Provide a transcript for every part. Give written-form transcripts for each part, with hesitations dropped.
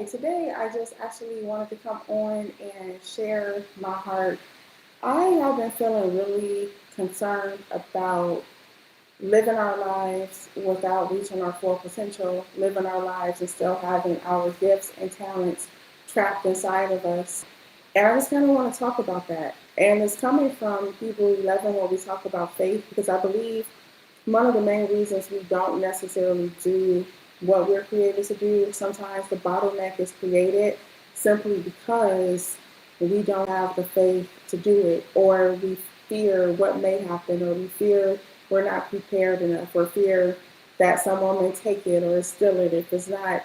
Today I just actually wanted to come on and share my heart. I have been feeling really concerned about living our lives without reaching our full potential, living our lives and still having our gifts and talents trapped inside of us. And I just kind of want to talk about that. And it's coming from Hebrew 11 where we talk about faith because I believe one of the main reasons we don't necessarily do what we're created to do, sometimes the bottleneck is created simply because we don't have the faith to do it, or we fear what may happen, or we fear we're not prepared enough, or fear that someone may take it or steal it if it's not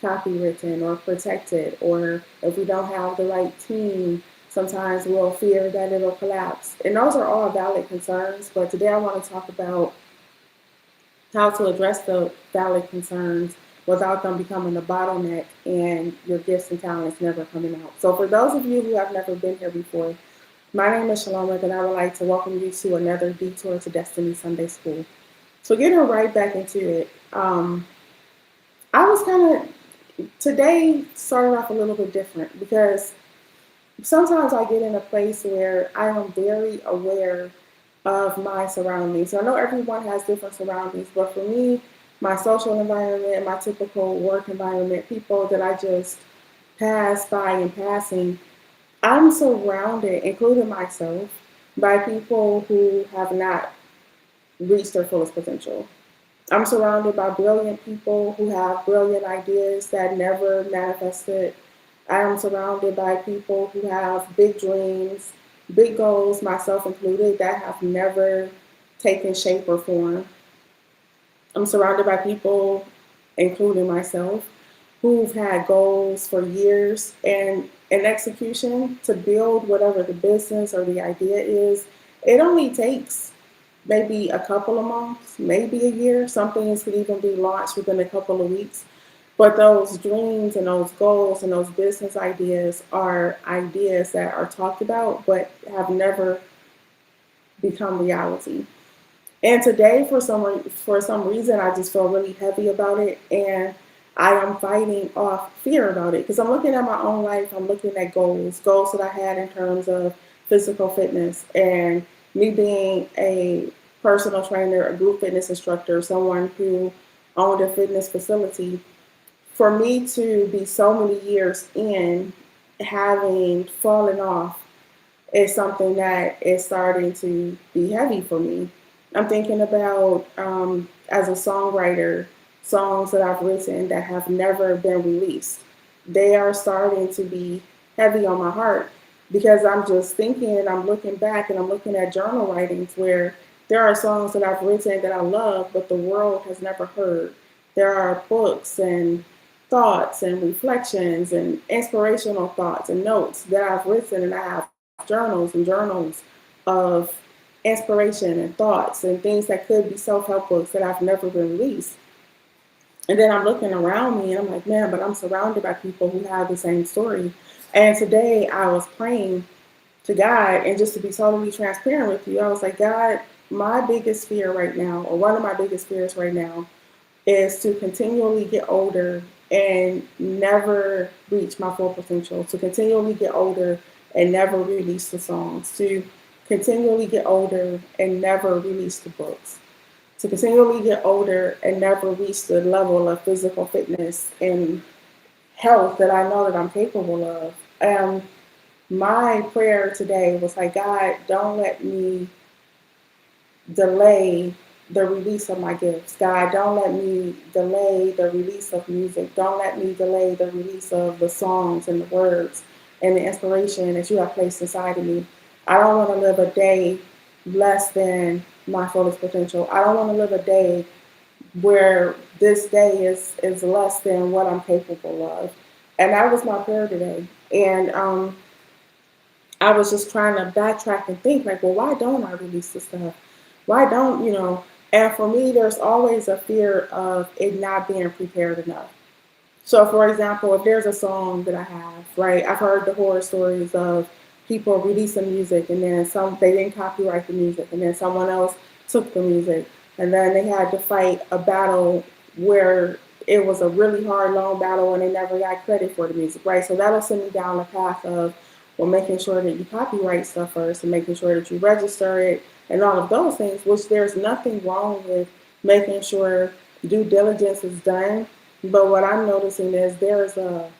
copywritten or protected, or if we don't have the right team, sometimes we'll fear that it'll collapse. And those are all valid concerns, but today I want to talk about how to address the valid concerns without them becoming a bottleneck and your gifts and talents never coming out. So for those of you who have never been here before, my name is Shelomith, and I would like to welcome you to another Detour to Destiny Sunday School. So getting right back into it, I was today started off a little bit different because sometimes I get in a place where I am very aware of my surroundings. So I know everyone has different surroundings, but for me, my social environment, my typical work environment, people that I just pass by in passing, I'm surrounded, including myself, by people who have not reached their fullest potential. I'm surrounded by brilliant people who have brilliant ideas that never manifested. I am surrounded by people who have big dreams, big goals, myself included, that have never taken shape or form. I'm surrounded by people, including myself, who've had goals for years and in execution to build whatever the business or the idea is. It only takes maybe a couple of months, maybe a year. Some things could even be launched within a couple of weeks. But those dreams and those goals and those business ideas are ideas that are talked about but have never become reality. And today, for some reason, I just feel really heavy about it, and I am fighting off fear about it because I'm looking at my own life. I'm looking at goals that I had in terms of physical fitness, and me being a personal trainer, a group fitness instructor, someone who owned a fitness facility. For me to be so many years in having fallen off is something that is starting to be heavy for me. I'm thinking about, as a songwriter, songs that I've written that have never been released. They are starting to be heavy on my heart because I'm just thinking and I'm looking back and I'm looking at journal writings where there are songs that I've written that I love, but the world has never heard. There are books and thoughts and reflections and inspirational thoughts and notes that I've written, and I have journals and journals of inspiration and thoughts and things that could be self-help books that I've never been released. And then I'm looking around me and I'm like, man, but I'm surrounded by people who have the same story. And today I was praying to God, and just to be totally transparent with you, I was like, God, my biggest fear right now, or one of my biggest fears right now, is to continually get older and never reach my full potential, to continually get older and never release the songs, to continually get older and never release the books, to continually get older and never reach the level of physical fitness and health that I know that I'm capable of. My prayer today was like, God, don't let me delay the release of my gifts. God, don't let me delay the release of music. Don't let me delay the release of the songs and the words and the inspiration that you have placed inside of me. I don't want to live a day less than my fullest potential. I don't want to live a day where this day is less than what I'm capable of. And that was my prayer today. And I was just trying to backtrack and think like, well, why don't I release this stuff? Why don't, And for me, there's always a fear of it not being prepared enough. So, for example, if there's a song that I have, right, I've heard the horror stories of people releasing music and then they didn't copyright the music and then someone else took the music and then they had to fight a battle where it was a really hard, long battle and they never got credit for the music, right? So that'll send me down the path of, well, making sure that you copyright stuff first and making sure that you register it and all of those things, which there's nothing wrong with making sure due diligence is done. But what I'm noticing is there's a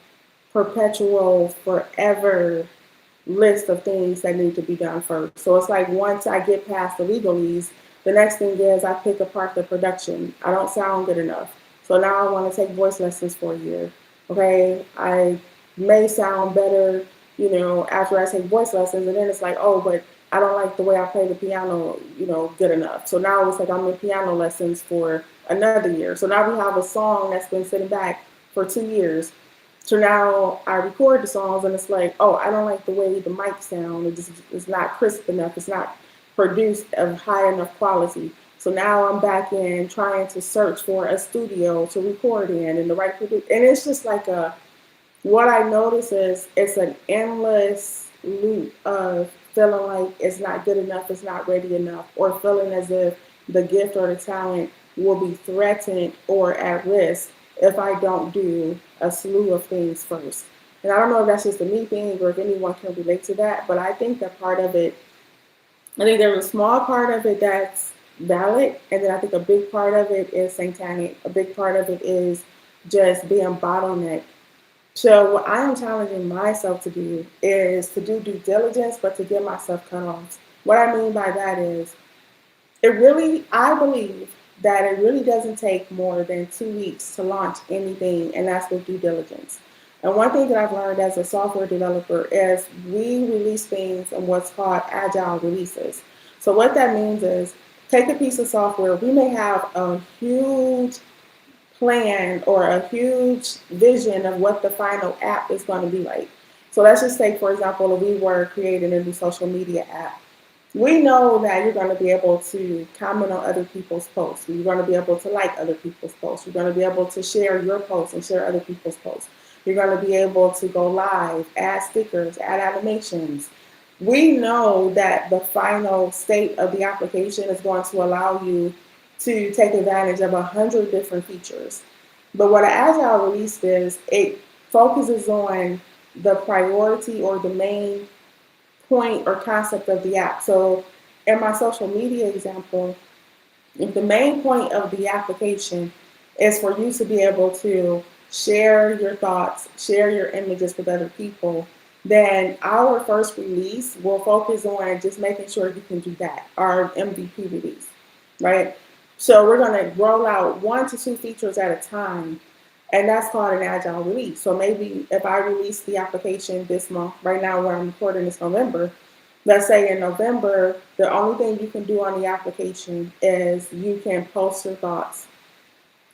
perpetual, forever list of things that need to be done first. So it's like once I get past the legalese, the next thing is I pick apart the production. I don't sound good enough. So now I want to take voice lessons for a year. Okay, I may sound better, after I take voice lessons, and then it's like, oh, but I don't like the way I play the piano, good enough. So now it's like I'm in piano lessons for another year. So now we have a song that's been sitting back for 2 years. So now I record the songs and it's like, oh, I don't like the way the mic sound. It's not crisp enough. It's not produced of high enough quality. So now I'm back in trying to search for a studio to record in and the right producer. And it's just like what I notice is it's an endless loop of feeling like it's not good enough, it's not ready enough, or feeling as if the gift or the talent will be threatened or at risk if I don't do a slew of things first. And I don't know if that's just a me thing or if anyone can relate to that, but I think that part of it, I think there's a small part of it that's valid, and then I think a big part of it is satanic. A big part of it is just being bottlenecked. So what I'm challenging myself to do is to do due diligence, but to give myself cutoffs. What I mean by that is I believe that it really doesn't take more than 2 weeks to launch anything, and that's with due diligence. And one thing that I've learned as a software developer is we release things in what's called agile releases. So what that means is take a piece of software. We may have a huge plan or a huge vision of what the final app is going to be like. So let's just say, for example, if we were creating a new social media app. We know that you're going to be able to comment on other people's posts. You're going to be able to like other people's posts. You're going to be able to share your posts and share other people's posts. You're going to be able to go live, add stickers, add animations. We know that the final state of the application is going to allow you to take advantage of 100 different features. But what an agile release is, it focuses on the priority or the main point or concept of the app. So in my social media example, if the main point of the application is for you to be able to share your thoughts, share your images with other people, then our first release will focus on just making sure you can do that, our MVP release, right? So we're going to roll out 1 to 2 features at a time, and that's called an agile release. So maybe if I release the application this month, right now where I'm recording is November, let's say in November, the only thing you can do on the application is you can post your thoughts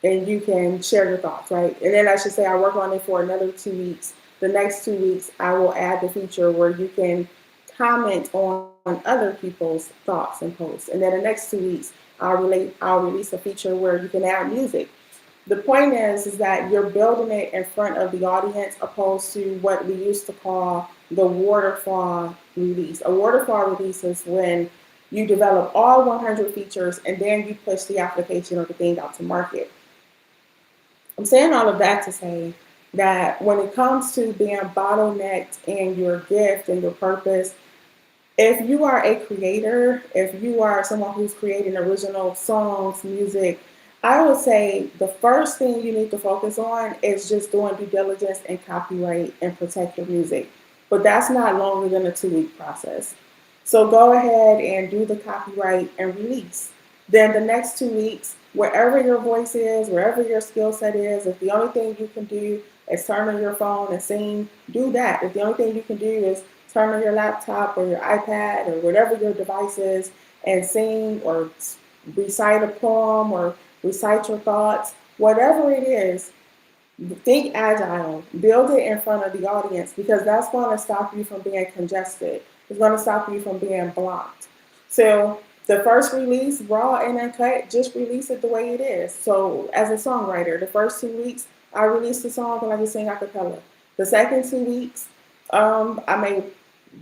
and you can share your thoughts, right? And then I should say I work on it for another 2 weeks. The next 2 weeks, I will add the feature where you can comment on other people's thoughts and posts. And then the next 2 weeks, I'll release a feature where you can add music. The point is that you're building it in front of the audience opposed to what we used to call the waterfall release. A waterfall release is when you develop all 100 features and then you push the application or the thing out to market. I'm saying all of that to say that when it comes to being bottlenecked in your gift and your purpose, if you are a creator, if you are someone who's creating original songs, music, I would say the first thing you need to focus on is just doing due diligence and copyright and protect your music. But that's not longer than a 2-week process. So go ahead and do the copyright and release. Then the next 2 weeks, wherever your voice is, wherever your skill set is, if the only thing you can do is turn on your phone and sing, do that. If the only thing you can do is turn on your laptop or your iPad or whatever your device is and sing or recite a poem or recite your thoughts, whatever it is, think agile, build it in front of the audience because that's going to stop you from being congested. It's going to stop you from being blocked. So the first release, raw and uncut, just release it the way it is. So as a songwriter, the first 2 weeks, I release the song and I just sing a cappella. The second 2 weeks, I may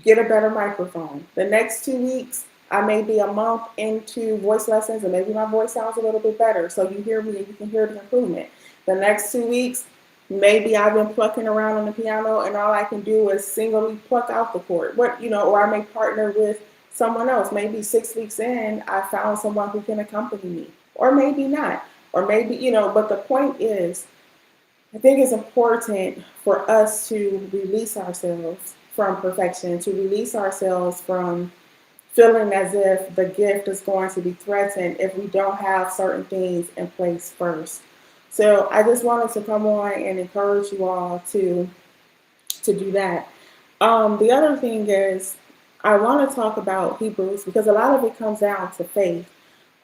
get a better microphone. The next 2 weeks, I may be a month into voice lessons and maybe my voice sounds a little bit better. So you hear me and you can hear the improvement. The next 2 weeks, maybe I've been plucking around on the piano and all I can do is singly pluck out the chord. Or I may partner with someone else. Maybe 6 weeks in, I found someone who can accompany me, or maybe not. Or maybe, but the point is, I think it's important for us to release ourselves from perfection, to release ourselves from feeling as if the gift is going to be threatened if we don't have certain things in place first. So I just wanted to come on and encourage you all to do that. The other thing is I want to talk about Hebrews because a lot of it comes down to faith.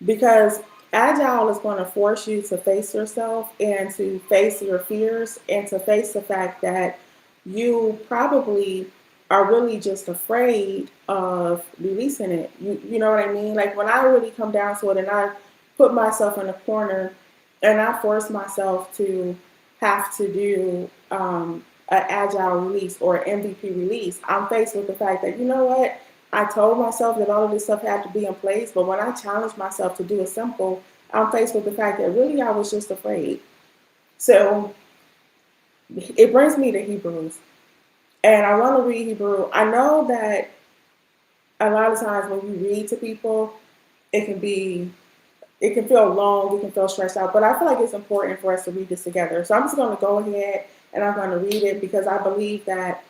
Because Agile is going to force you to face yourself and to face your fears and to face the fact that you probably are really just afraid of releasing it. You know what I mean? Like when I really come down to it and I put myself in a corner and I force myself to have to do an agile release or an MVP release, I'm faced with the fact that, you know what? I told myself that all of this stuff had to be in place, but when I challenged myself to do it simple, I'm faced with the fact that really I was just afraid. So it brings me to Hebrews. And I want to read Hebrew. I know that a lot of times when you read to people, it can be, it can feel long, it can feel stressed out, but I feel like it's important for us to read this together. So I'm just going to go ahead and I'm going to read it because I believe that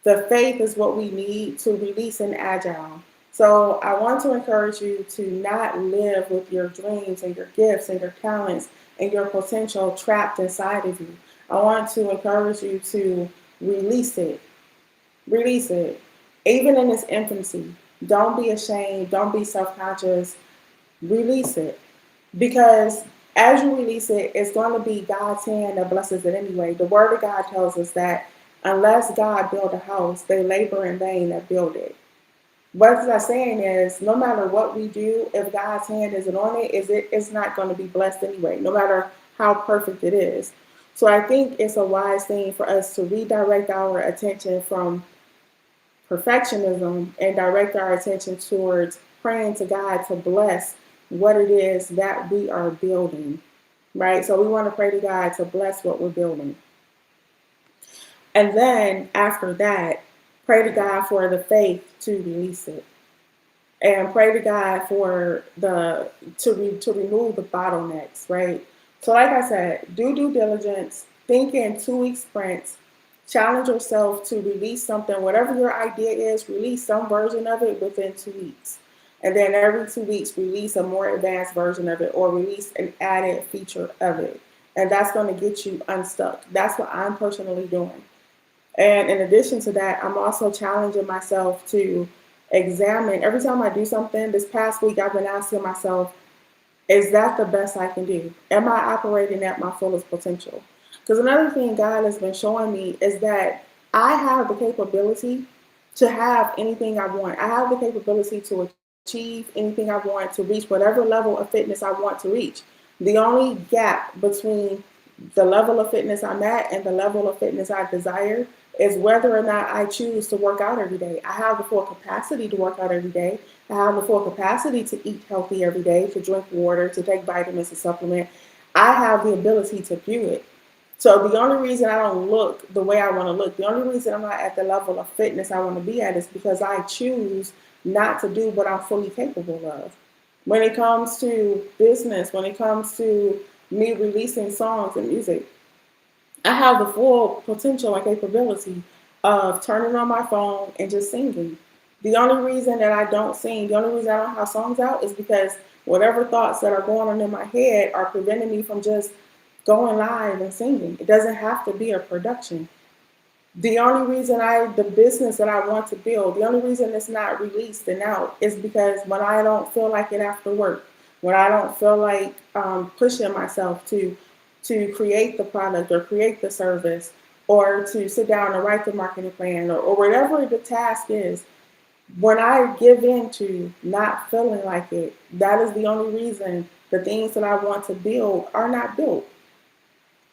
the faith is what we need to release an agile. So I want to encourage you to not live with your dreams and your gifts and your talents and your potential trapped inside of you. I want to encourage you to release it. Release it. Even in its infancy. Don't be ashamed. Don't be self-conscious. Release it. Because as you release it, it's going to be God's hand that blesses it anyway. The word of God tells us that unless God build a house, they labor in vain that build it. What that's saying is, no matter what we do, if God's hand isn't on it, it's not going to be blessed anyway, no matter how perfect it is. So I think it's a wise thing for us to redirect our attention from perfectionism and direct our attention towards praying to God to bless what it is that we are building, right? So we want to pray to God to bless what we're building. And then after that, pray to God for the faith to release it. And pray to God for to remove the bottlenecks, right? So like I said, do due diligence, think in 2-week sprints, challenge yourself to release something, whatever your idea is, release some version of it within 2 weeks. And then every 2 weeks, release a more advanced version of it or release an added feature of it. And that's going to get you unstuck. That's what I'm personally doing. And in addition to that, I'm also challenging myself to examine every time I do something. This past week, I've been asking myself, is that the best I can do? Am I operating at my fullest potential? Because another thing God has been showing me is that I have the capability to have anything I want. I have the capability to achieve anything I want, to reach whatever level of fitness I want to reach. The only gap between the level of fitness I'm at and the level of fitness I desire is whether or not I choose to work out every day. I have the full capacity to work out every day. I have the full capacity to eat healthy every day, to drink water, to take vitamins, to supplement. I have the ability to do it. So the only reason I don't look the way I want to look, the only reason I'm not at the level of fitness I want to be at is because I choose not to do what I'm fully capable of. When it comes to business, when it comes to me releasing songs and music, I have the full potential and capability of turning on my phone and just singing. The only reason that I don't sing, the only reason I don't have songs out is because whatever thoughts that are going on in my head are preventing me from just going live and singing. It doesn't have to be a production. The only reason the business that I want to build, the only reason it's not released and out is because when I don't feel like it after work, when I don't feel like pushing myself to create the product or create the service or to sit down and write the marketing plan or whatever the task is, when I give in to not feeling like it, that is the only reason the things that I want to build are not built.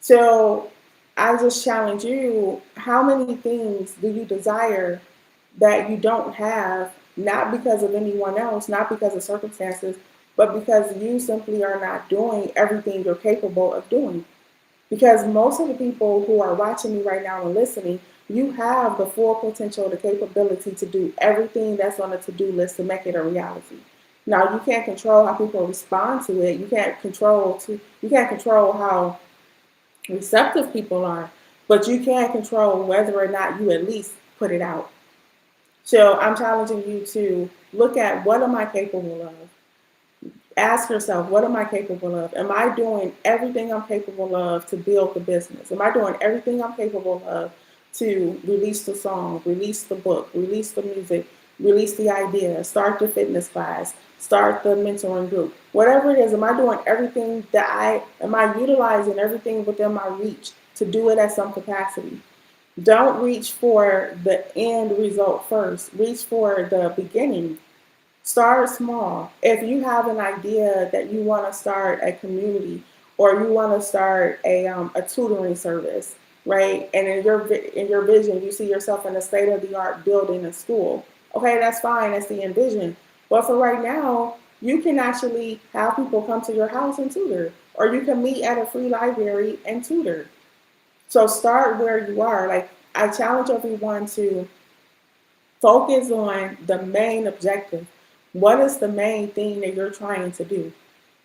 So I just challenge you, how many things do you desire that you don't have, not because of anyone else, not because of circumstances, but because you simply are not doing everything you're capable of doing? Because most of the people who are watching me right now and listening, you have the full potential, the capability to do everything that's on the to-do list to make it a reality. Now you can't control how people respond to it. You can't control how receptive people are, but you can control whether or not you at least put it out. So I'm challenging you to look at what am I capable of? Ask yourself, what am I capable of? Am I doing everything I'm capable of to build the business? Am I doing everything I'm capable of to release the song, release the book, release the music, release the idea, start the fitness class, start the mentoring group? Whatever it is, am I doing everything am I utilizing everything within my reach to do it at some capacity? Don't reach for the end result first. Reach for the beginning. Start small. If you have an idea that you want to start a community or you want to start a tutoring service, right? And in your vision, you see yourself in a state of the art building a school. Okay, that's fine. That's the envision. But for right now, you can actually have people come to your house and tutor, or you can meet at a free library and tutor. So start where you are. Like I challenge everyone to focus on the main objective. What is the main thing that you're trying to do?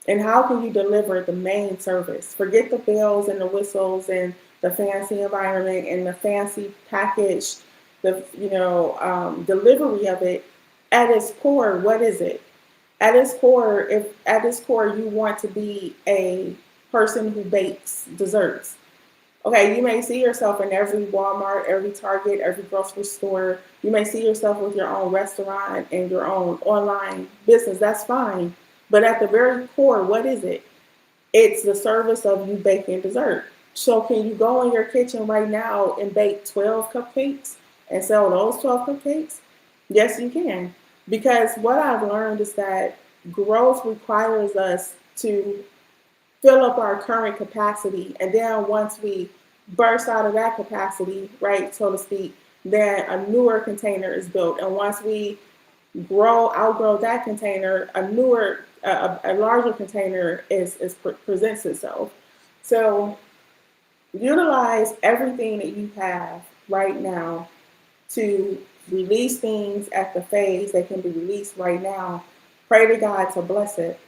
And how can you deliver the main service? Forget the bells and the whistles and the fancy environment and the fancy package, delivery of it. At its core, what is it? At its core, if at its core you want to be a person who bakes desserts, okay, you may see yourself in every Walmart, every Target, every grocery store. You may see yourself with your own restaurant and your own online business. That's fine. But at the very core, what is it? It's the service of you baking dessert. So can you go in your kitchen right now and bake 12 cupcakes and sell those 12 cupcakes? Yes, you can. Because what I've learned is that growth requires us to fill up our current capacity. And then once we burst out of that capacity, right, so to speak, then a newer container is built. And once we outgrow that container, a larger container presents itself. So utilize everything that you have right now to release things at the phase that can be released right now. Pray to God to bless it.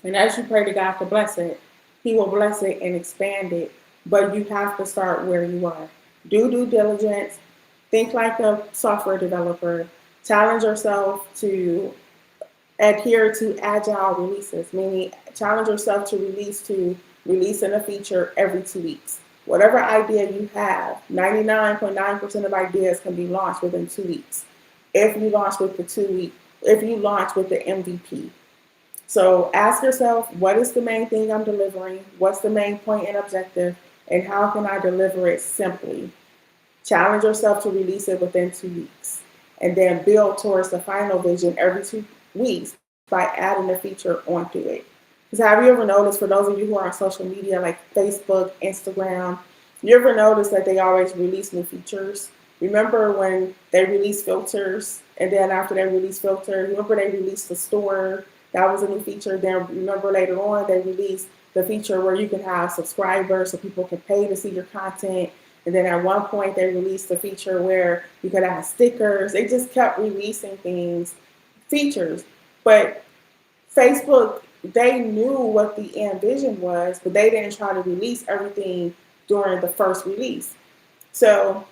And as you pray to God to bless it, He will bless it and expand it. But you have to start where you are. Do due diligence. Think like a software developer. Challenge yourself to adhere to agile releases, meaning challenge yourself to releasing a feature every 2 weeks. Whatever idea you have, 99.9% of ideas can be launched within 2 weeks. If you launch with the MVP. So ask yourself, what is the main thing I'm delivering? What's the main point and objective? And how can I deliver it simply? Challenge yourself to release it within 2 weeks. And then build towards the final vision every 2 weeks by adding a feature onto it. Because have you ever noticed, for those of you who are on social media like Facebook, Instagram, you ever notice that they always release new features? Remember when they released filters, and then after they released filters, remember they released the store? That was a new feature. Then remember later on they released the feature where you can have subscribers so people can pay to see your content. And then at one point they released the feature where you could have stickers. They just kept releasing features. But Facebook, they knew what the end vision was, but they didn't try to release everything during the first release. So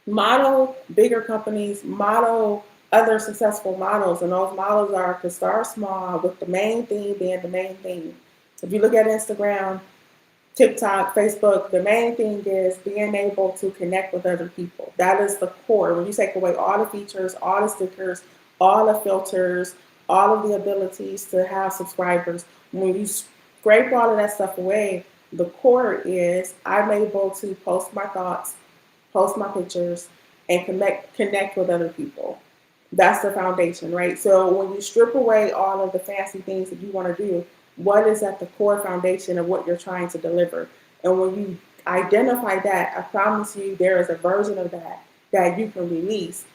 model bigger companies, model other successful models, and those models are to start small with the main thing being the main thing. If you look at Instagram, TikTok, Facebook, the main thing is being able to connect with other people. That is the core. When you take away all the features, all the stickers, all the filters, all of the abilities to have subscribers, when you scrape all of that stuff away, the core is I'm able to post my thoughts, post my pictures, and connect with other people. That's the foundation, right? So when you strip away all of the fancy things that you want to do, what is at the core foundation of what you're trying to deliver? And when you identify that, I promise you there is a version of that you can release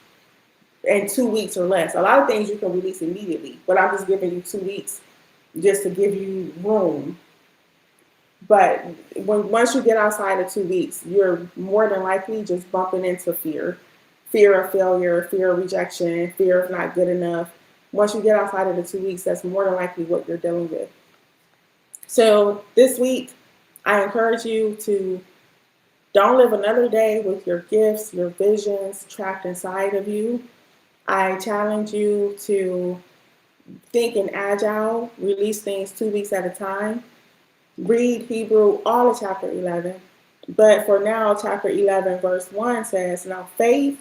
in 2 weeks or less. A lot of things you can release immediately, but I'm just giving you 2 weeks just to give you room. But once you get outside of 2 weeks, you're more than likely just bumping into fear of failure, fear of rejection, fear of not good enough. Once you get outside of the 2 weeks, that's more than likely what you're dealing with. So this week, I encourage you to don't live another day with your gifts, your visions trapped inside of you. I challenge you to think in agile, release things 2 weeks at a time. Read Hebrew all of chapter 11. But for now, chapter 11, verse 1 says, Now faith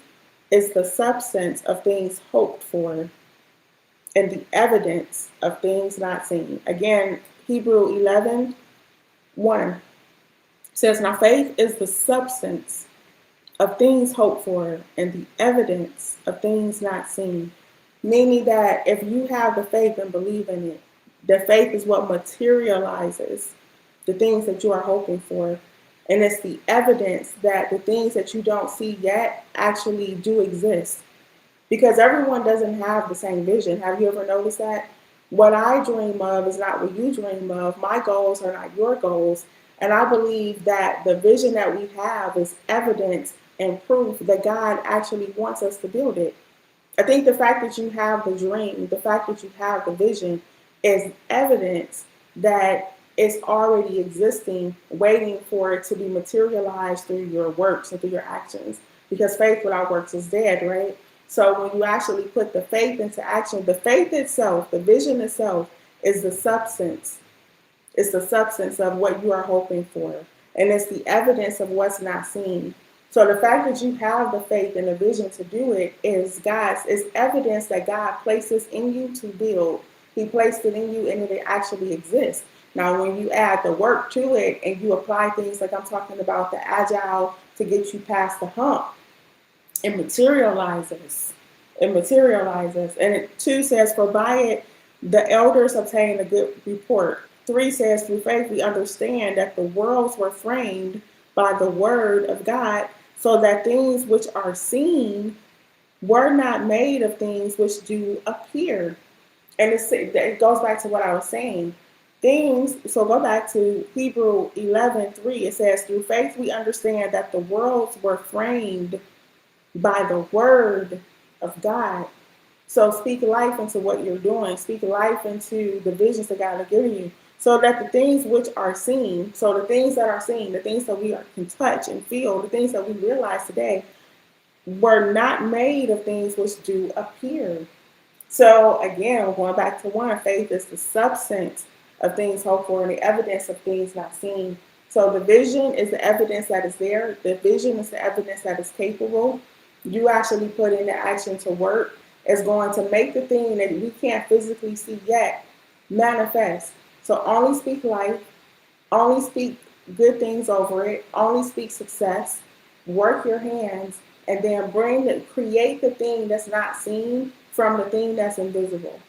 is the substance of things hoped for and the evidence of things not seen. Again, Hebrew 11, 1 says, Now faith is the substance of things hoped for and the evidence of things not seen. Meaning that if you have the faith and believe in it, the faith is what materializes the things that you are hoping for. And it's the evidence that the things that you don't see yet actually do exist. Because everyone doesn't have the same vision. Have you ever noticed that? What I dream of is not what you dream of. My goals are not your goals. And I believe that the vision that we have is evidence and proof that God actually wants us to build it. I think the fact that you have the dream, the fact that you have the vision is evidence that it's already existing, waiting for it to be materialized through your works and through your actions. Because faith without works is dead, right? So when you actually put the faith into action, the faith itself, the vision itself is the substance. It's the substance of what you are hoping for. And it's the evidence of what's not seen. So the fact that you have the faith and the vision to do it is evidence that God places in you to build. He placed it in you and it actually exists. Now, when you add the work to it and you apply things like I'm talking about, the agile to get you past the hump, it materializes. It materializes. And it 2 says, For by it the elders obtained a good report. 3 says, Through faith we understand that the worlds were framed by the word of God, so that things which are seen were not made of things which do appear. And it goes back to what I was saying. So go back to Hebrew 11:3. It says, Through faith we understand that the worlds were framed by the word of God. So speak life into what you're doing. Speak life into the visions that God has given you. So that the things which are seen, so the things that are seen, the things that we can touch and feel, the things that we realize today, were not made of things which do appear. So again, going back to 1, faith is the substance of things hoped for and the evidence of things not seen. So the vision is the evidence that is there. The vision is the evidence that is capable. You actually put into action to work is going to make the thing that we can't physically see yet manifest. So only speak life, only speak good things over it, only speak success, work your hands, and then create the thing that's not seen from the thing that's invisible.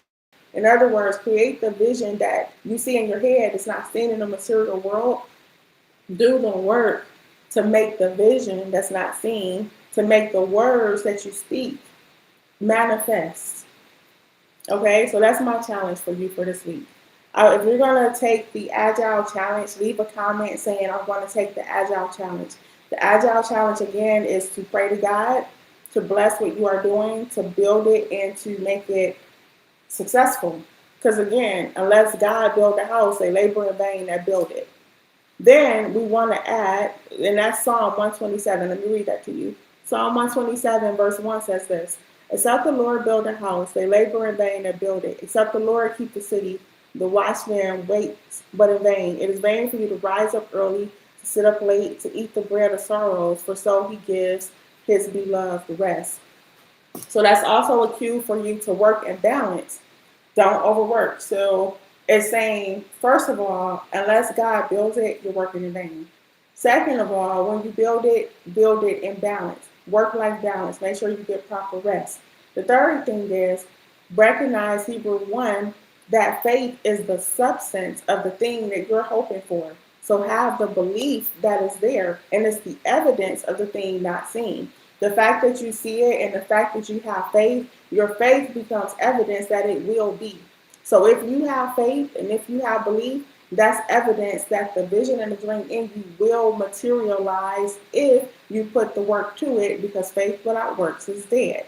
In other words, create the vision that you see in your head that's not seen in the material world. Do the work to make the vision that's not seen, to make the words that you speak manifest. Okay, so that's my challenge for you for this week. If you're going to take the Agile Challenge, leave a comment saying, I want to take the Agile Challenge. The Agile Challenge, again, is to pray to God, to bless what you are doing, to build it, and to make it successful. Because, again, unless God build the house, they labor in vain that build it. Then we want to add, and that's Psalm 127. Let me read that to you. Psalm 127, verse 1 says this. Except the Lord build a house, they labor in vain that build it. Except the Lord keep the city, the watchman waits but in vain. It is vain for you to rise up early, to sit up late, to eat the bread of sorrows, for so he gives his beloved rest. So that's also a cue for you to work and balance. Don't overwork. So it's saying, first of all, unless God builds it, you're working in vain. Second of all, when you build it in balance. Work-life balance. Make sure you get proper rest. The third thing is recognize Hebrew 1, that faith is the substance of the thing that you're hoping for. So have the belief that is there, and it's the evidence of the thing not seen. The fact that you see it and the fact that you have faith, your faith becomes evidence that it will be. So if you have faith and if you have belief, That's evidence that the vision and the dream in you will materialize if you put the work to it, because faith without works is dead.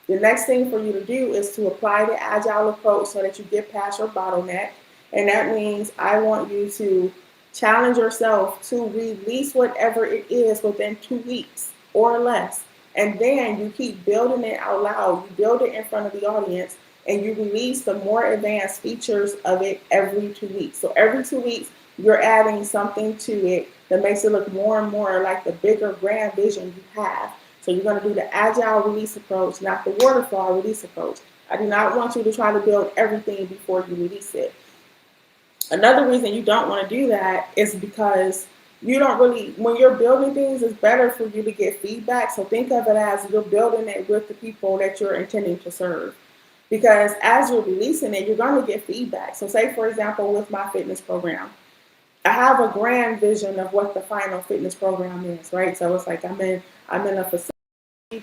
The next thing for you to do is to apply the agile approach so that you get past your bottleneck. And that means I want you to challenge yourself to release whatever it is within 2 weeks or less. And then you keep building it out loud. You build it in front of the audience and you release the more advanced features of it every 2 weeks. So every 2 weeks, you're adding something to it that makes it look more and more like the bigger grand vision you have. So you're going to do the agile release approach, not the waterfall release approach. I do not want you to try to build everything before you release it. Another reason you don't want to do that is because you don't really, when you're building things, it's better for you to get feedback. So think of it as you're building it with the people that you're intending to serve. Because as you're releasing it, you're going to get feedback. So say, for example, with my fitness program, I have a grand vision of what the final fitness program is, right? So it's like I'm in a facility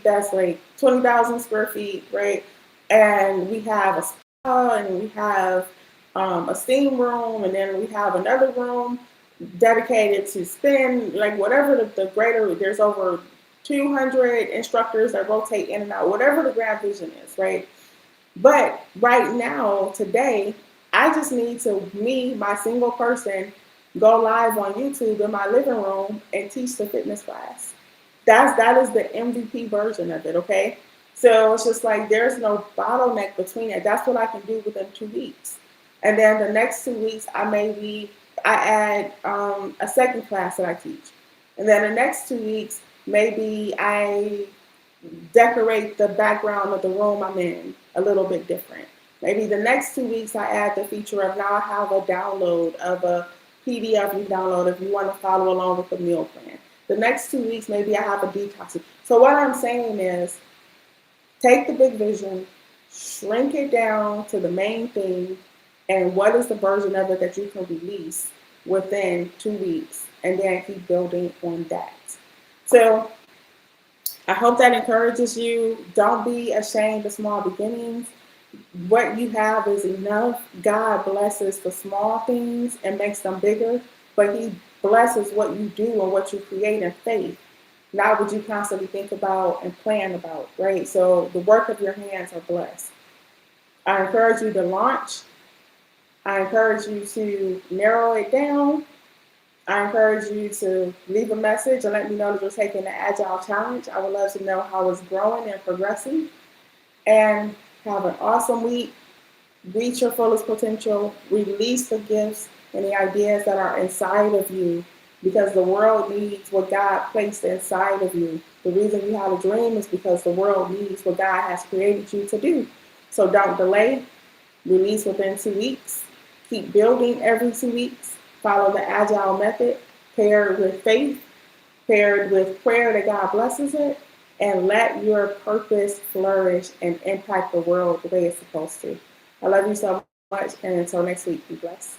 that's like 20,000 square feet, right? And we have a spa and we have a steam room, and then we have another room dedicated to spin, like whatever the greater, there's over 200 instructors that rotate in and out, whatever the grand vision is, right? But right now, today, I just need to, me, my single person, go live on YouTube in my living room and teach the fitness class. That is the MVP version of it, okay? So it's just like there's no bottleneck between it. That's what I can do within 2 weeks. And then the next 2 weeks, I add a second class that I teach. And then the next 2 weeks, maybe I decorate the background of the room I'm in a little bit different. Maybe the next 2 weeks I add the feature of now I have a download of a PDF you download if you want to follow along with the meal plan. The next 2 weeks maybe I have a detox. So what I'm saying is take the big vision, shrink it down to the main thing, and what is the version of it that you can release within 2 weeks, and then keep building on that. So I hope that encourages you. Don't be ashamed of small beginnings. What you have is enough. God blesses the small things and makes them bigger, but He blesses what you do and what you create in faith, not what you constantly think about and plan about, right? So the work of your hands are blessed. I encourage you to launch. I encourage you to narrow it down. I encourage you to leave a message and let me know that you're taking the Agile Challenge. I would love to know how it's growing and progressing. And have an awesome week. Reach your fullest potential. Release the gifts and the ideas that are inside of you, because the world needs what God placed inside of you. The reason you have a dream is because the world needs what God has created you to do. So don't delay. Release within 2 weeks. Keep building every 2 weeks. Follow the Agile method, paired with faith, paired with prayer that God blesses it, and let your purpose flourish and impact the world the way it's supposed to. I love you so much, and until next week, be blessed.